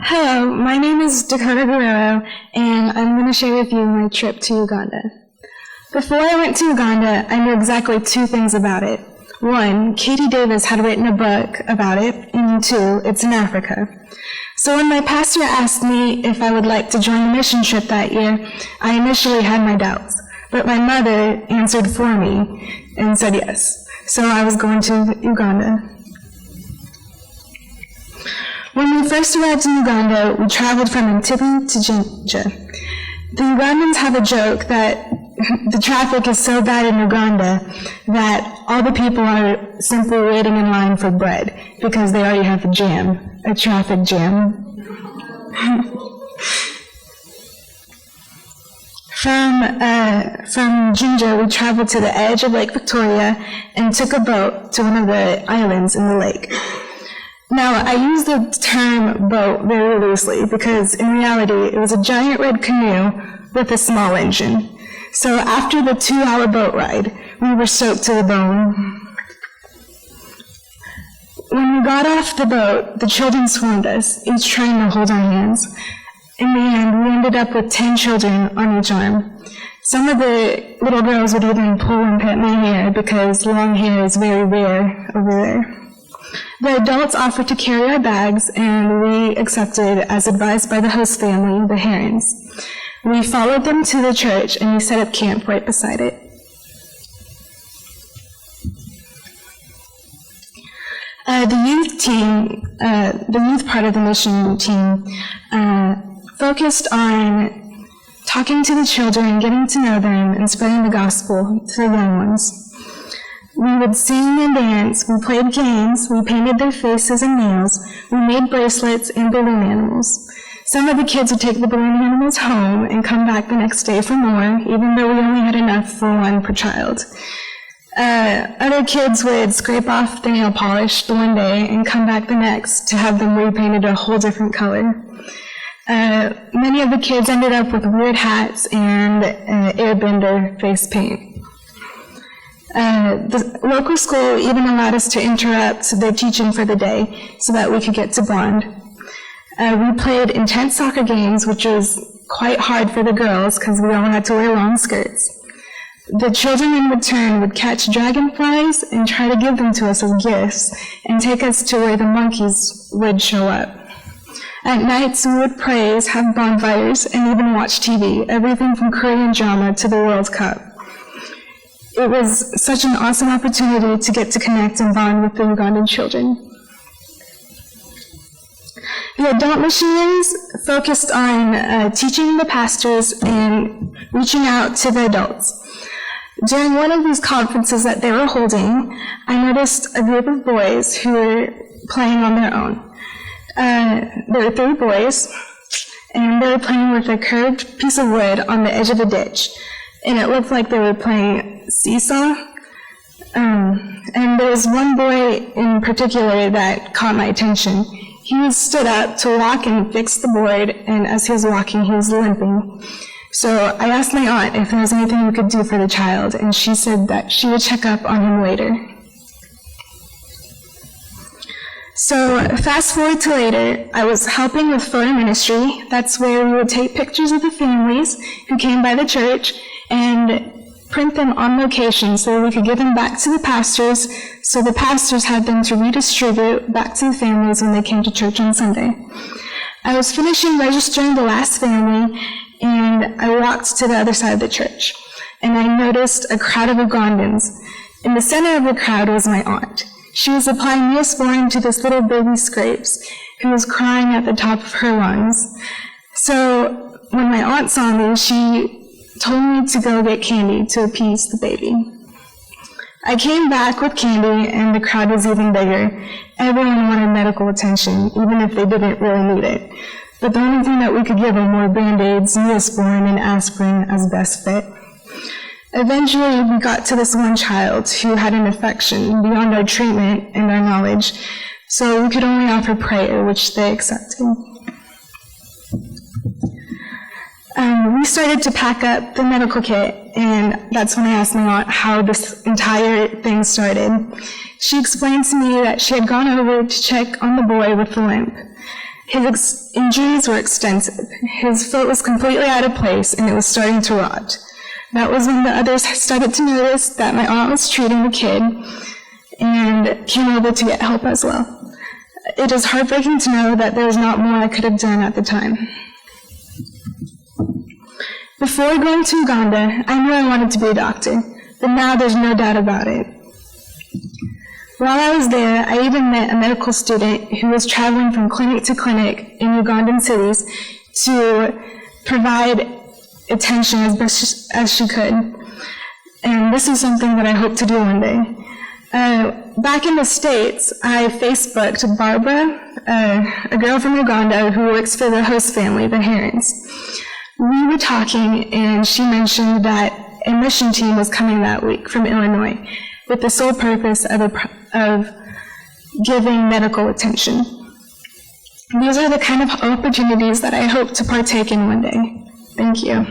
Hello, my name is Dakota Guerrero, and I'm going to share with you my trip to Uganda. Before I went to Uganda, I knew exactly two things about it. One, Katie Davis had written a book about it, and two, it's in Africa. So when my pastor asked me if I would like to join the mission trip that year, I initially had my doubts, but my mother answered for me and said yes. So I was going to Uganda. When we first arrived in Uganda, we traveled from Entebbe to Jinja. The Ugandans have a joke that the traffic is so bad in Uganda that all the people are simply waiting in line for bread because they already have a traffic jam. From Jinja, we traveled to the edge of Lake Victoria and took a boat to one of the islands in the lake. Now, I use the term boat very loosely because in reality, it was a giant red canoe with a small engine. So after the 2-hour boat ride, we were soaked to the bone. When we got off the boat, the children swarmed us, each trying to hold our hands. In the end, we ended up with 10 children on each arm. Some of the little girls would even pull and pet my hair because long hair is very rare over there. The adults offered to carry our bags, and we accepted as advised by the host family, the Herons. We followed them to the church, and we set up camp right beside it. The youth part of the mission team focused on talking to the children, getting to know them, and spreading the gospel to the young ones. We would sing and dance, we played games, we painted their faces and nails, we made bracelets and balloon animals. Some of the kids would take the balloon animals home and come back the next day for more, even though we only had enough for one per child. Other kids would scrape off the nail polish the one day and come back the next to have them repainted a whole different color. Many of the kids ended up with weird hats and airbender face paint. The local school even allowed us to interrupt their teaching for the day so that we could get to bond. We played intense soccer games, which was quite hard for the girls because we all had to wear long skirts. The children in return would catch dragonflies and try to give them to us as gifts and take us to where the monkeys would show up. At nights, we would praise, have bonfires, and even watch TV, everything from Korean drama to the World Cup. It was such an awesome opportunity to get to connect and bond with the Ugandan children. The adult missionaries focused on teaching the pastors and reaching out to the adults. During one of these conferences that they were holding, I noticed a group of boys who were playing on their own. There were 3 boys, and they were playing with a curved piece of wood on the edge of a ditch. And it looked like they were playing seesaw. And there was one boy in particular that caught my attention. He stood up to walk and fix the board, and as he was walking, he was limping. So I asked my aunt if there was anything we could do for the child, and she said that she would check up on him later. So fast forward to later, I was helping with photo ministry. That's where we would take pictures of the families who came by the church and print them on location so we could give them back to the pastors, so the pastors had them to redistribute back to the families when they came to church on Sunday. I was finishing registering the last family, and I walked to the other side of the church, and I noticed a crowd of Ugandans. In the center of the crowd was my aunt. She was applying Neosporin to this little baby Scrapes, who was crying at the top of her lungs. So when my aunt saw me, she told me to go get candy to appease the baby. I came back with candy, and the crowd was even bigger. Everyone wanted medical attention, even if they didn't really need it. But the only thing that we could give them were Band-Aids, Neosporin, and aspirin as best fit. Eventually, we got to this one child who had an infection beyond our treatment and our knowledge, so we could only offer prayer, which they accepted. We started to pack up the medical kit, and that's when I asked my aunt how this entire thing started. She explained to me that she had gone over to check on the boy with the limp. His injuries were extensive. His foot was completely out of place and it was starting to rot. That was when the others started to notice that my aunt was treating the kid and came over to get help as well. It is heartbreaking to know that there was not more I could have done at the time. Before going to Uganda, I knew I wanted to be a doctor, but now there's no doubt about it. While I was there, I even met a medical student who was traveling from clinic to clinic in Ugandan cities to provide attention as best as she could. And this is something that I hope to do one day. Back in the States, I Facebooked Barbara, a girl from Uganda who works for the host family, the Herons. We were talking, and she mentioned that a mission team was coming that week from Illinois with the sole purpose of giving medical attention. These are the kind of opportunities that I hope to partake in one day. Thank you.